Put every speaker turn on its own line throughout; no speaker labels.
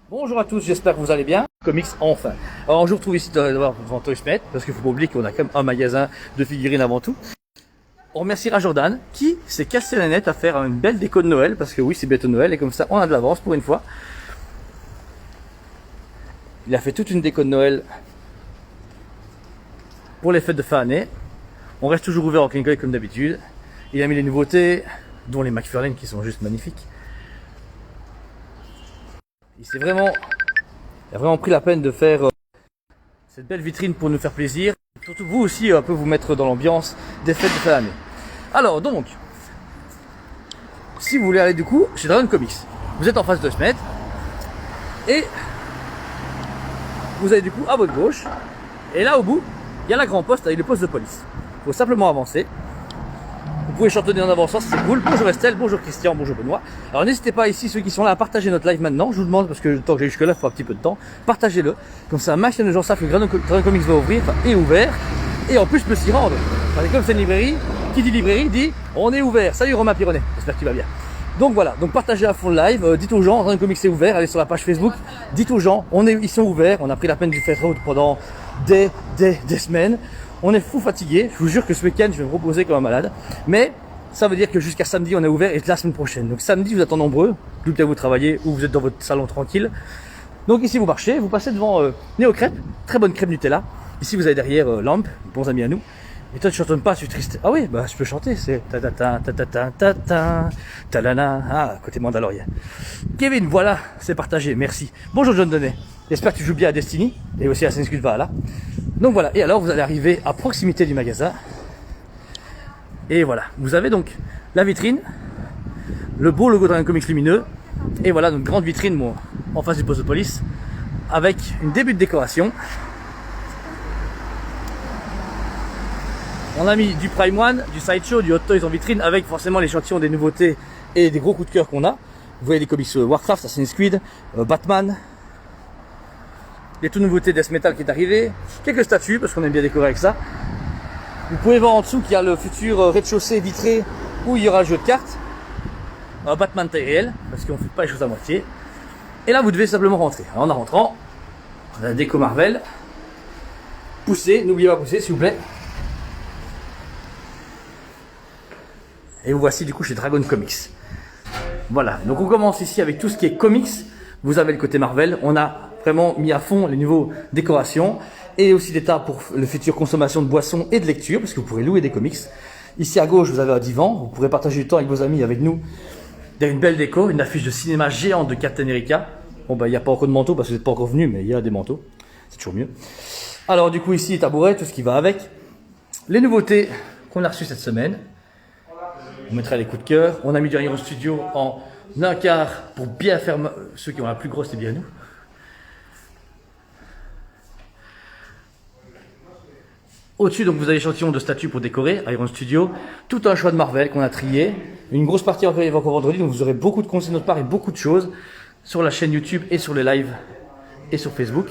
Bonjour à tous, j'espère que vous allez bien. Comics enfin. Alors je vous retrouve ici devant Toy Smith, parce qu'il faut pas oublier qu'on a quand même un magasin de figurines avant tout. On remerciera Jordan qui s'est cassé la nette à faire une belle déco de Noël, parce que oui c'est bientôt Noël et comme ça on a de l'avance pour une fois. Il a fait toute une déco de Noël pour les fêtes de fin d'année. On reste toujours ouvert en clin d'œil comme d'habitude. Il a mis les nouveautés, dont les McFarlane qui sont juste magnifiques. Il a vraiment pris la peine de faire cette belle vitrine pour nous faire plaisir. Surtout vous aussi, un peu vous mettre dans l'ambiance des fêtes de fin d'année. Alors donc, si vous voulez aller du coup chez Dragon Comics, vous êtes en face de Smith et vous avez du coup à votre gauche, et là au bout, il y a la grande poste avec le poste de police. Il faut simplement avancer. Vous pouvez chantonner en avançant, c'est cool. Bonjour Estelle, bonjour Christian, bonjour Benoît. Alors n'hésitez pas ici, ceux qui sont là, à partager notre live maintenant. Je vous demande, parce que le temps que j'ai jusque là, il faut un petit peu de temps. Partagez-le. Comme ça, un maximum de gens savent que Dragon Comics va ouvrir, est ouvert. Et en plus, peut s'y rendre. Parce que comme c'est une librairie, qui dit librairie dit on est ouvert. Salut Romain Pironnet, j'espère que tu vas bien. Donc voilà, donc partagez à fond le live, dites aux gens, Dragon Comics est ouvert, allez sur la page Facebook, dites aux gens, ils sont ouverts, on a pris la peine de faire pendant des semaines. On est fou fatigué, je vous jure que ce week-end je vais me reposer comme un malade. Mais ça veut dire que jusqu'à samedi on est ouvert et la semaine prochaine. Donc samedi vous êtes en nombreux, plus que vous travaillez ou vous êtes dans votre salon tranquille. Donc ici vous marchez, vous passez devant Néo Crêpe, très bonne crêpe Nutella. Ici vous avez derrière Lampe, bons amis à nous. Et toi tu chantonnes pas, je suis triste. Ah oui, bah je peux chanter, c'est ta ta ta ta ta ta ta ta talana. Ah, côté Mandalorian. Kevin, voilà, c'est partagé, merci. Bonjour John Donnet, j'espère que tu joues bien à Destiny et aussi à Assassin's Creed Valhalla. Donc voilà, et alors vous allez arriver à proximité du magasin. Et voilà, vous avez donc la vitrine, le beau logo Dragon Comics lumineux. Et voilà, donc grande vitrine en face du poste de police, avec une début de décoration. On a mis du Prime One, du Sideshow, du Hot Toys en vitrine, avec forcément l'échantillon des nouveautés et des gros coups de cœur qu'on a. Vous voyez des comics Warcraft, Assassin's Creed, Batman. Les toutes nouveautés Death Metal qui est arrivé, quelques statues parce qu'on aime bien décorer avec ça. Vous pouvez voir en dessous qu'il y a le futur rez-de-chaussée vitré où il y aura le jeu de cartes. Un Batman taille réelle parce qu'on ne fait pas les choses à moitié. Et là vous devez simplement rentrer. Alors en rentrant, on a la déco Marvel. Poussez, n'oubliez pas de pousser s'il vous plaît. Et vous voici du coup chez Dragon Comics. Voilà, donc on commence ici avec tout ce qui est comics. Vous avez le côté Marvel, on a vraiment mis à fond les niveaux décorations et aussi des tas pour le futur consommation de boissons et de lecture parce que vous pourrez louer des comics. Ici à gauche vous avez un divan, vous pourrez partager du temps avec vos amis, avec nous. Il y a une belle déco, une affiche de cinéma géante de Captain America. Bon bah il n'y a pas encore de manteau parce que vous n'êtes pas encore venu mais il y a des manteaux, c'est toujours mieux. Alors du coup ici tabouret, tout ce qui va avec. Les nouveautés qu'on a reçues cette semaine. On mettra les coups de cœur. On a mis du Iron Studio en un quart pour bien faire ceux qui ont la plus grosse, c'est bien nous. Au-dessus, donc vous avez l'échantillon de statues pour décorer, Iron Studio. Tout un choix de Marvel qu'on a trié. Une grosse partie encore vendredi, donc vous aurez beaucoup de conseils de notre part et beaucoup de choses sur la chaîne YouTube et sur les lives et sur Facebook.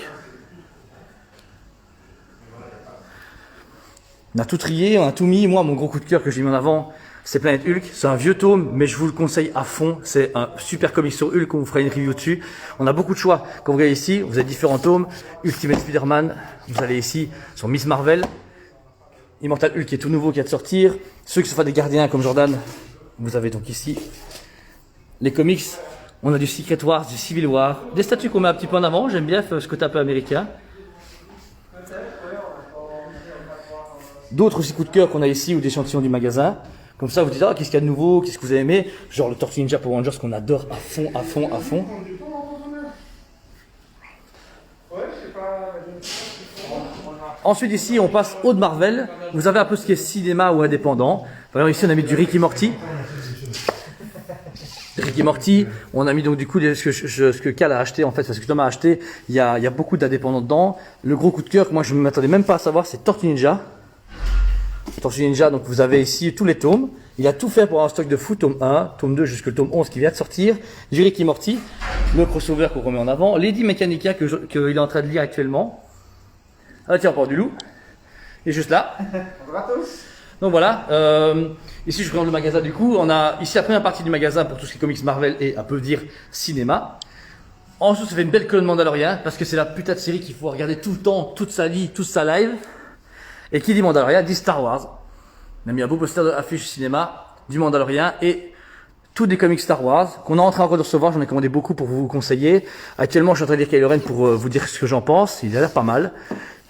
On a tout trié, on a tout mis. Moi, mon gros coup de cœur que j'ai mis en avant, c'est Planète Hulk. C'est un vieux tome, mais je vous le conseille à fond. C'est un super comic sur Hulk, on vous fera une review dessus. On a beaucoup de choix. Quand vous regardez ici, vous avez différents tomes. Ultimate Spider-Man, vous allez ici sur Miss Marvel. Immortal Hulk qui est tout nouveau, qui vient de sortir. Ceux qui sont pas des gardiens comme Jordan, vous avez donc ici les comics. On a du Secret Wars, du Civil War, des statues qu'on met un petit peu en avant. J'aime bien ce côté un peu américain. D'autres aussi coups de cœur qu'on a ici ou des échantillons du magasin. Comme ça, vous dites, ah, qu'est-ce qu'il y a de nouveau, qu'est-ce que vous avez aimé. Genre le Tortue Ninja Power Rangers qu'on adore à fond, à fond, à fond. Ensuite ici, on passe au de Marvel. Vous avez un peu ce qui est cinéma ou indépendant. Par exemple, ici, on a mis du Rick et Morty. Rick et Morty, on a mis donc du coup ce que Cal a acheté en fait, parce que Tom a acheté, il y a beaucoup d'indépendants dedans. Le gros coup de cœur que moi je ne m'attendais même pas à savoir, c'est Tortue Ninja. Tortue Ninja, donc vous avez ici tous les tomes. Il a tout fait pour avoir un stock de fou, tome 1, tome 2 jusqu'au tome 11 qui vient de sortir. Du Rick et Morty, le crossover qu'on remet en avant. Lady Mechanica qu'il est en train de lire actuellement. Ah tiens, encore du loup. Il est juste là.
Bonjour à tous.
Donc voilà, ici je présente le magasin du coup. On a ici la première partie du magasin pour tout ce qui est comics Marvel et un peu dire cinéma. En dessous, ça fait une belle colonne Mandalorian, parce que c'est la putain de série qu'il faut regarder tout le temps, toute sa vie, toute sa live. Et qui dit Mandalorian dit Star Wars. On a mis un beau poster d'affiche cinéma du Mandalorian et tous des comics Star Wars qu'on est en train encore de recevoir. J'en ai commandé beaucoup pour vous conseiller. Actuellement, je suis en train de lire Kylo Ren pour vous dire ce que j'en pense. Il a l'air pas mal.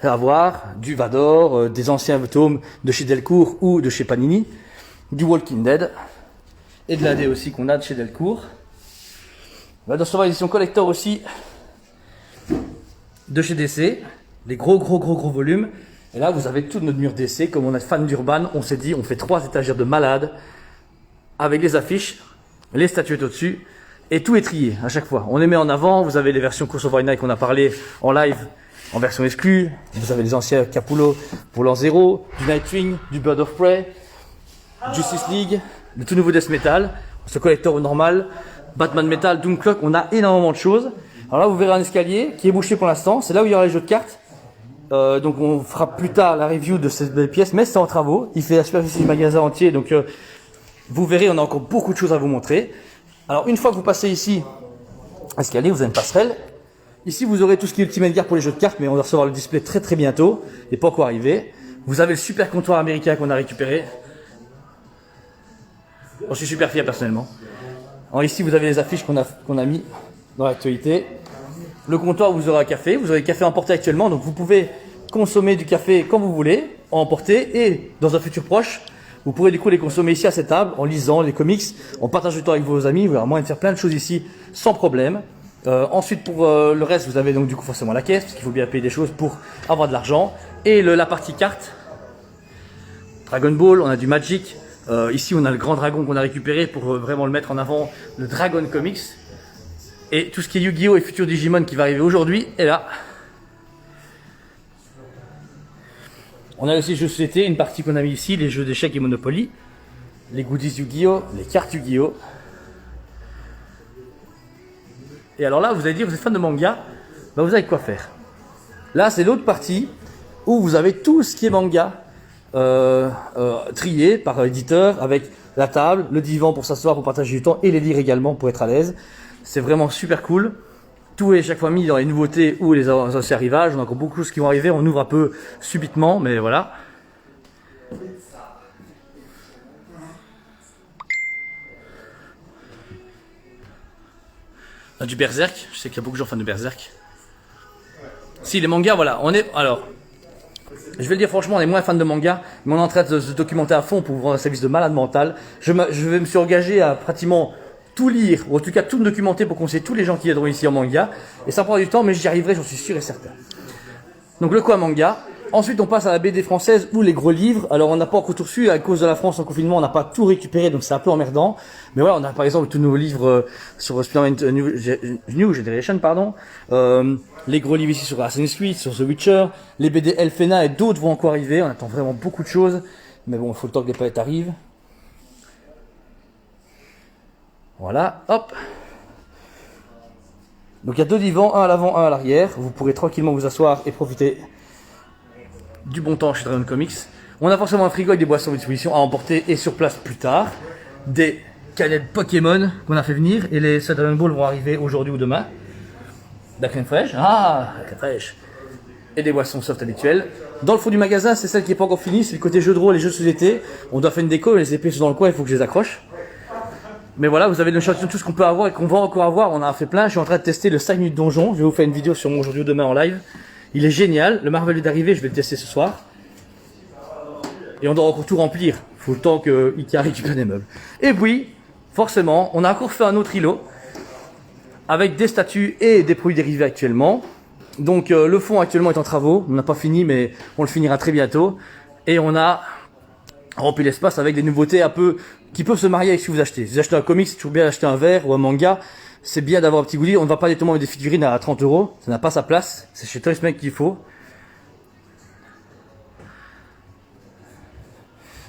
À voir du Vador, des anciens tomes de chez Delcourt ou de chez Panini, du Walking Dead et de l'AD aussi qu'on a de chez Delcourt. On va recevoir l'édition collector aussi de chez DC, les gros volumes. Et là, vous avez tout notre mur DC. Comme on est fan d'Urban, on s'est dit, on fait 3 étagères de malades avec les affiches, les statuettes au-dessus et tout est trié à chaque fois. On les met en avant. Vous avez les versions Course of Night qu'on a parlé en live. En version exclue, vous avez les anciens Capullo pour l'an 0, du Nightwing, du Bird of Prey, Justice League, le tout nouveau Death Metal, ce collector normal, Batman Metal, Doom Clock, on a énormément de choses. Alors là, vous verrez un escalier qui est bouché pour l'instant, c'est là où il y aura les jeux de cartes. Donc on fera plus tard la review de cette belle pièce, mais c'est en travaux. Il fait la superficie du magasin entier, donc vous verrez, on a encore beaucoup de choses à vous montrer. Alors une fois que vous passez ici, escalier, vous avez une passerelle. Ici, vous aurez tout ce qui est Ultimate Gear pour les jeux de cartes, mais on va recevoir le display très bientôt. Il n'est pas encore arrivé. Vous avez le super comptoir américain qu'on a récupéré. Je suis super fier personnellement. Alors ici, vous avez les affiches qu'on a mis dans l'actualité. Le comptoir, vous aurez un café. Vous aurez le café emporté actuellement, donc vous pouvez consommer du café quand vous voulez, en emporter, et dans un futur proche, vous pourrez du coup les consommer ici à cette table, en lisant les comics, en partageant du temps avec vos amis. Vous aurez moyen de faire plein de choses ici sans problème. Ensuite, pour le reste, vous avez donc du coup forcément la caisse, parce qu'il faut bien payer des choses pour avoir de l'argent. Et la partie carte, Dragon Ball, on a du Magic. Ici, on a le grand dragon qu'on a récupéré pour vraiment le mettre en avant, le Dragon Comics. Et tout ce qui est Yu-Gi-Oh! Et Futur Digimon qui va arriver aujourd'hui est là. On a aussi les jeux de société, une partie qu'on a mis ici, les jeux d'échecs et Monopoly, les goodies Yu-Gi-Oh! Les cartes Yu-Gi-Oh! Et alors là, vous allez dire, vous êtes fan de manga, ben vous avez quoi faire. Là, c'est l'autre partie où vous avez tout ce qui est manga trié par éditeur avec la table, le divan pour s'asseoir, pour partager du temps et les lire également pour être à l'aise. C'est vraiment super cool. Tout est chaque fois mis dans les nouveautés ou les anciens arrivages. On a encore beaucoup de choses qui vont arriver. On ouvre un peu subitement, mais voilà. On a du Berserk. Je sais qu'il y a beaucoup de gens fans de Berserk. Si, les mangas, voilà. Alors, je vais le dire franchement, on est moins fans de manga, mais on est en train de se documenter à fond pour vous rendre un service de malade mental. Je me suis engagé à pratiquement tout lire, ou en tout cas tout me documenter pour conseiller tous les gens qui viendront ici en manga. Et ça prend du temps, mais j'y arriverai, j'en suis sûr et certain. Donc le quoi manga. Ensuite, on passe à la BD française ou les gros livres. Alors, on n'a pas encore tout reçu à cause de la France en confinement, on n'a pas tout récupéré, donc c'est un peu emmerdant. Mais voilà, on a par exemple tous nos livres sur Spider-Man New Generation, pardon. Les gros livres ici sur Assassin's Creed, sur The Witcher. Les BD Elfena et d'autres vont encore arriver. On attend vraiment beaucoup de choses. Mais bon, il faut le temps que les palettes arrivent. Voilà, hop. Donc il y a 2 divans, un à l'avant, un à l'arrière. Vous pourrez tranquillement vous asseoir et profiter du bon temps chez Dragon Comics. On a forcément un frigo avec des boissons à disposition à emporter et sur place plus tard. Des canettes Pokémon qu'on a fait venir et les Dragon Ball vont arriver aujourd'hui ou demain. De la crème fraîche, la crème fraîche. Et des boissons soft habituelles. Dans le fond du magasin, c'est celle qui n'est pas encore finie, c'est le côté jeux de rôle et jeux de société. On doit faire une déco, les épées sont dans le coin, il faut que je les accroche. Mais voilà, vous avez l'échantillon de tout ce qu'on peut avoir et qu'on va encore avoir. On en a fait plein. Je suis en train de tester le 5 minutes donjon. Je vais vous faire une vidéo sur mon aujourd'hui ou demain en live. Il est génial. Le Marvel est d'arriver. Je vais le tester ce soir. Et on doit encore tout remplir. Il faut le temps que Ikea récupère des meubles. Et puis, forcément, on a encore fait un autre îlot avec des statues et des produits dérivés actuellement. Donc, le fond actuellement est en travaux. On n'a pas fini, mais on le finira très bientôt. Et on a rempli l'espace avec des nouveautés un peu qui peuvent se marier avec ce que vous achetez. Si vous achetez un comic, c'est toujours bien d'acheter un verre ou un manga. C'est bien d'avoir un petit goodie. On ne va pas directement mettre des figurines à 30 €. Ça n'a pas sa place. C'est chez Toys Mec qu'il faut.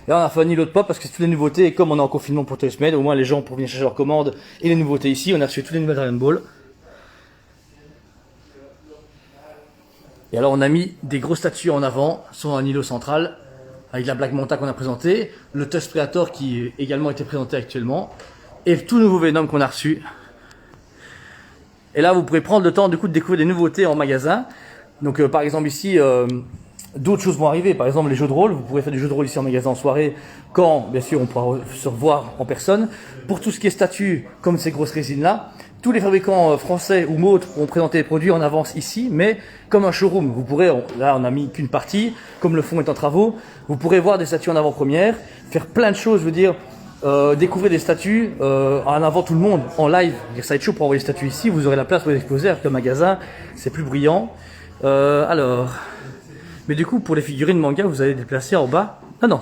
Là, on a fait un îlot de pop parce que c'est toutes les nouveautés. Et comme on est en confinement pour Toys Made, au moins les gens pour venir chercher leurs commandes et les nouveautés ici. On a reçu toutes les nouvelles Dragon Ball. Et alors, on a mis des grosses statues en avant sur un îlot central. Avec la Black Manta qu'on a présenté, le Tusk Predator qui également été présenté actuellement, et le tout nouveau Venom qu'on a reçu. Et là, vous pourrez prendre le temps du coup de découvrir des nouveautés en magasin. Donc par exemple ici, d'autres choses vont arriver. Par exemple les jeux de rôle, vous pourrez faire du jeu de rôle ici en magasin en soirée, quand bien sûr on pourra se revoir en personne. Pour tout ce qui est statues, comme ces grosses résines là, tous les fabricants français ou autres ont présenté les produits en avance ici, mais comme un showroom. Vous pourrez, là on a mis qu'une partie, comme le fond est en travaux, vous pourrez voir des statues en avant-première, faire plein de choses, je veux dire, découvrir des statues en avant tout le monde, en live. Ça va être chaud pour envoyer les statues ici, vous aurez la place pour les exposer, alors que le magasin c'est plus brillant. Alors, mais du coup pour les figurines manga vous allez les déplacer en bas. Non,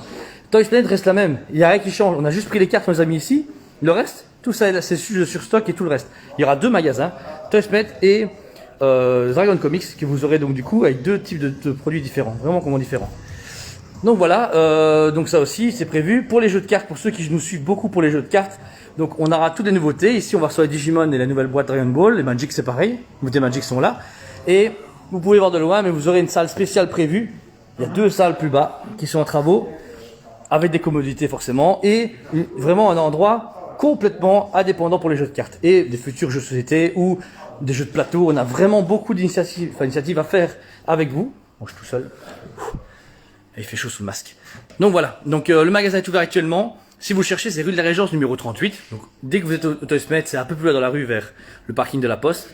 Toys Planet reste la même, il n'y a rien qui change, on a juste pris les cartes qu'on les a mis ici, le reste, tout ça c'est sur stock et tout le reste. Il y aura 2 magasins, Toys Planet et Dragon Comics, que vous aurez donc du coup avec 2 types de produits différents, vraiment comment différents. Donc voilà, donc ça aussi c'est prévu. Pour les jeux de cartes, pour ceux qui nous suivent beaucoup pour les jeux de cartes, donc on aura toutes les nouveautés. Ici on va recevoir les Digimon et la nouvelle boîte Dragon Ball, les Magic c'est pareil, les Magic sont là. Et vous pouvez voir de loin, mais vous aurez une salle spéciale prévue. Il y a 2 salles plus bas qui sont en travaux, avec des commodités forcément, et vraiment un endroit complètement indépendant pour les jeux de cartes. Et des futurs jeux de société ou des jeux de plateau, on a vraiment beaucoup d'initiatives à faire avec vous. Bon, je suis tout seul. Il fait chaud sous le masque. Donc voilà, donc le magasin est ouvert actuellement. Si vous le cherchez, c'est rue de la Régence numéro 38. Donc dès que vous êtes au Toys Planet, c'est un peu plus loin dans la rue vers le parking de la Poste.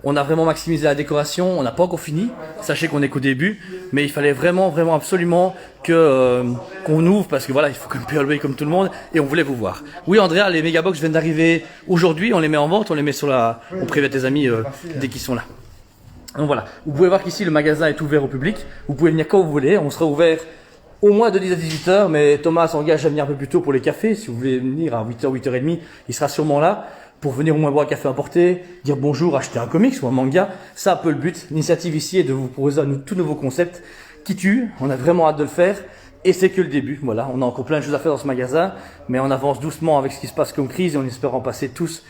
On a vraiment maximisé la décoration, on n'a pas encore fini. Sachez qu'on est qu'au début, mais il fallait vraiment absolument que qu'on ouvre parce que voilà, il faut quand même payer comme tout le monde et on voulait vous voir. Oui, Andrea, les Megabox viennent d'arriver aujourd'hui, on les met en vente, on les met sur on prévient tes amis dès qu'ils sont là. Donc voilà, vous pouvez voir qu'ici le magasin est ouvert au public, vous pouvez venir quand vous voulez, on sera ouvert au moins de 10 à 18 h, mais Thomas s'engage à venir un peu plus tôt pour les cafés, si vous voulez venir à 8 h, 8 h 30, il sera sûrement là, pour venir au moins boire un café importé, dire bonjour, acheter un comics ou un manga, c'est un peu le but. L'initiative ici est de vous proposer un tout nouveau concept qui tue, on a vraiment hâte de le faire, et c'est que le début, voilà, on a encore plein de choses à faire dans ce magasin, mais on avance doucement avec ce qui se passe comme crise, et on espère en passer tous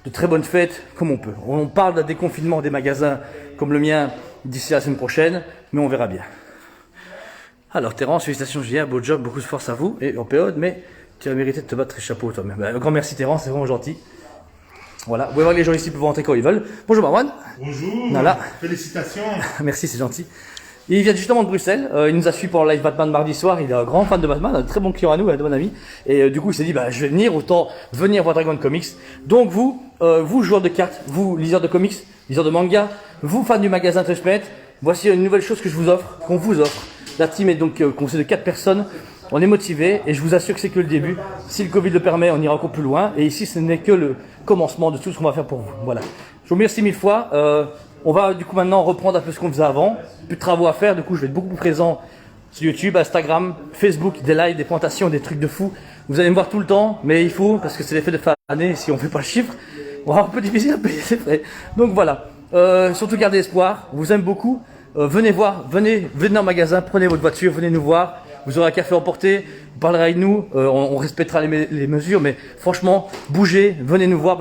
de très bonnes fêtes comme on peut. On parle d'un déconfinement des magasins comme le mien d'ici la semaine prochaine, mais on verra bien. Alors Terence, félicitations Julien, beau job, beaucoup de force à vous et en période, mais tu as mérité de te battre très chapeau toi-même. Un grand merci Terence, c'est vraiment gentil. Voilà, vous pouvez voir que les gens ici peuvent rentrer quand ils veulent. Bonjour Marwan.
Bonjour,
voilà.
Félicitations.
Merci, c'est gentil. Il vient justement de Bruxelles, il nous a suivi pour le live Batman mardi soir, il est un grand fan de Batman, un très bon client à nous, un bon ami. Et du coup il s'est dit, bah, je vais venir, autant venir voir Dragon Comics. Donc vous, vous joueurs de cartes, vous liseurs de comics, liseurs de manga, vous fans du magasin Toys Planet, voici une nouvelle chose que je vous offre, qu'on vous offre. La team est donc constituée de 4 personnes, on est motivés et je vous assure que c'est que le début. Si le Covid le permet, on ira encore plus loin. Et ici ce n'est que le commencement de tout ce qu'on va faire pour vous. Voilà. Je vous remercie 1000 fois. On va du coup maintenant reprendre un peu ce qu'on faisait avant. Plus de travaux à faire, du coup je vais être beaucoup plus présent sur YouTube, Instagram, Facebook, des lives, des présentations, des trucs de fou. Vous allez me voir tout le temps, mais il faut, parce que c'est l'effet de fin d'année, si on ne fait pas le chiffre, on va avoir un peu difficile à payer ses frais. Donc voilà, surtout gardez espoir, on vous aime beaucoup. Venez voir, venez en magasin, prenez votre voiture, venez nous voir. Vous aurez un café emporté, vous parlerez avec nous, on respectera les mesures, mais franchement, bougez, venez nous voir.